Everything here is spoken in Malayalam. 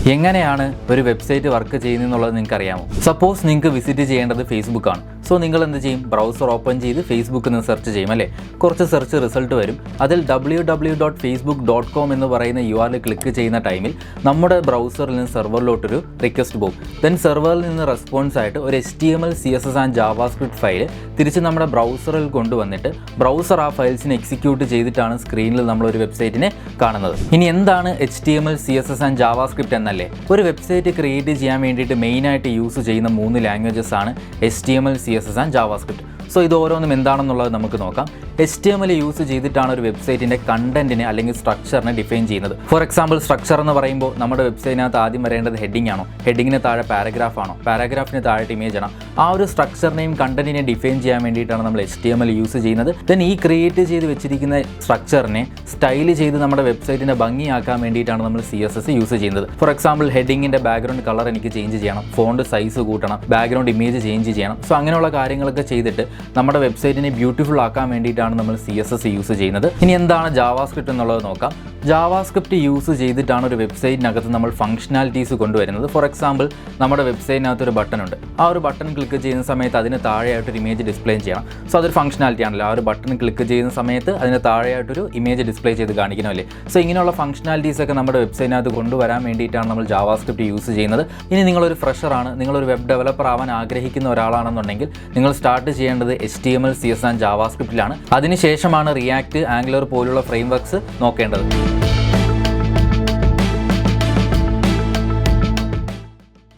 എങ്ങനെയാണ് ഒരു വെബ്സൈറ്റ് വർക്ക് ചെയ്യുന്നതെന്നുള്ളത് നിങ്ങൾക്ക് അറിയാമോ? സപ്പോസ് നിങ്ങൾക്ക് വിസിറ്റ് ചെയ്യേണ്ടത് ഫേസ്ബുക്കാണ്. സോ നിങ്ങൾ എന്ത് ചെയ്യും? ബ്രൗസർ ഓപ്പൺ ചെയ്ത് ഫേസ്ബുക്കിൽ നിന്ന് സെർച്ച് ചെയ്യും അല്ലേ? കുറച്ച് സെർച്ച് റിസൾട്ട് വരും. അതിൽ www.facebook.com എന്ന് പറയുന്ന URL ക്ലിക്ക് ചെയ്യുന്ന ടൈമിൽ നമ്മുടെ ബ്രൗസറിൽ നിന്ന് സെർവറിലോട്ടൊരു റിക്വസ്റ്റ് പോകും. ദെൻ സെർവറിൽ നിന്ന് റെസ്പോൺസ് ആയിട്ട് ഒരു HTML, CSS and JavaScript file തിരിച്ച് നമ്മുടെ ബ്രൗസറിൽ കൊണ്ടുവന്നിട്ട് ബ്രൗസർ ആ ഫയൽസിനെ എക്സിക്യൂട്ട് ചെയ്തിട്ടാണ് സ്ക്രീനിൽ നമ്മളൊരു വെബ്സൈറ്റിനെ കാണുന്നത്. ഇനി എന്താണ് HTML, CSS ആൻഡ് JavaScript എന്നല്ലേ? ഒരു വെബ്സൈറ്റ് ക്രിയേറ്റ് ചെയ്യാൻ വേണ്ടിയിട്ട് മെയിനായിട്ട് യൂസ് ചെയ്യുന്ന 3 ലാംഗ്വേജസ് ആണ് HTML, CSS and JavaScript. So ഇത് ഓരോന്നും എന്താണെന്നുള്ളത് നമുക്ക് നോക്കാം. HTML യൂസ് ചെയ്തിട്ടാണ് ഒരു വെബ്സൈറ്റിൻ്റെ കണ്ടന്റിനെ അല്ലെങ്കിൽ സ്ട്രക്ചറിനെ ഡിഫൈൻ ചെയ്യുന്നത്. ഫോർ എക്സാമ്പിൾ, സ്ട്രക്ചർ എന്ന് പറയുമ്പോൾ നമ്മുടെ വെബ്സൈറ്റിനകത്ത് ആദ്യം വരേണ്ടത് ഹെഡിംഗ് ആണോ, ഹെഡിങ്ങിന് താഴെ പാരഗ്രാഫ് ആണോ, പാരഗ്രാഫിന് താഴെ ഇമേജ് ആണോ, ആ ഒരു സ്ട്രക്ചറിനെയും കണ്ടന്റിനെ ഡിഫൈൻ ചെയ്യാൻ വേണ്ടിയിട്ടാണ് നമ്മൾ HTML യൂസ് ചെയ്യുന്നത്. ദെൻ ഈ ക്രിയേറ്റ് ചെയ്ത് വെച്ചിരിക്കുന്ന സ്ട്രക്ചറിനെ സ്റ്റൈൽ ചെയ്ത് നമ്മുടെ വെബ്സൈറ്റിനെ ഭംഗിയാക്കാൻ വേണ്ടിയിട്ടാണ് നമ്മൾ CSS യൂസ് ചെയ്യുന്നത്. ഫോർ എക്സാമ്പിൾ, ഹെഡിങ്ങിൻ്റെ ബാക്ക്ഗ്രൗണ്ട് കളർ എനിക്ക് ചേഞ്ച് ചെയ്യണം, ഫോണ്ട് സൈസ് കൂട്ടണം, ബാക്ക്ഗ്രൗണ്ട് ഇമേജ് ചേഞ്ച് ചെയ്യണം. സോ അങ്ങനെയുള്ള കാര്യങ്ങളൊക്കെ ചെയ്തിട്ട് നമ്മുടെ വെബ്സൈറ്റിനെ ബ്യൂട്ടിഫുൾ ആക്കാൻ വേണ്ടിയിട്ടാണ് നമ്മൾ CSS യൂസ് ചെയ്യുന്നത്. ഇനി എന്താണ് JavaScript എന്നുള്ളത് നോക്കാം. JavaScript യൂസ് ചെയ്തിട്ടാണ് ഒരു വെബ്സൈറ്റിനകത്ത് നമ്മൾ ഫംഗ്ഷനാലിറ്റീസ് കൊണ്ടുവരുന്നത്. ഫോർ എക്സാമ്പിൾ, നമ്മുടെ വെബ്സൈറ്റിനകത്ത് ഒരു ബട്ടൺ ഉണ്ട്. ആ ഒരു ബട്ടൺ ക്ലിക്ക് ചെയ്യുന്ന സമയത്ത് അതിന് താഴെയായിട്ടൊരു ഇമേജ് ഡിസ്പ്ലേ ചെയ്യണം. സോ അതൊരു ഫംഗ്ഷനാലിറ്റി ആണല്ലോ. ആ ഒരു ബട്ടൺ ക്ലിക്ക് ചെയ്യുന്ന സമയത്ത് അതിന് താഴെയായിട്ടൊരു ഇമേജ് ഡിസ്പ്ലേ ചെയ്ത് കാണിക്കണമല്ലേ? സോ ഇങ്ങനെയുള്ള ഫംഗ്ഷനാലിറ്റീസ് ഒക്കെ നമ്മുടെ വെബ്സൈറ്റിനകത്ത് കൊണ്ടുവരാൻ വേണ്ടിയിട്ടാണ് നമ്മൾ JavaScript യൂസ് ചെയ്യുന്നത്. ഇനി നിങ്ങളൊരു ഫ്രഷറാണ്, നിങ്ങളൊരു വെബ് ഡെവലപ്പർ ആവാൻ ആഗ്രഹിക്കുന്ന ഒരാളാണെന്നുണ്ടെങ്കിൽ നിങ്ങൾ സ്റ്റാർട്ട് ചെയ്യേണ്ടത് HTML, CSS ആൻഡ് JavaScriptലാണ്. അതിനുശേഷമാണ് React, Angular പോലുള്ള ഫ്രെയിം വർക്ക്സ് നോക്കേണ്ടത്.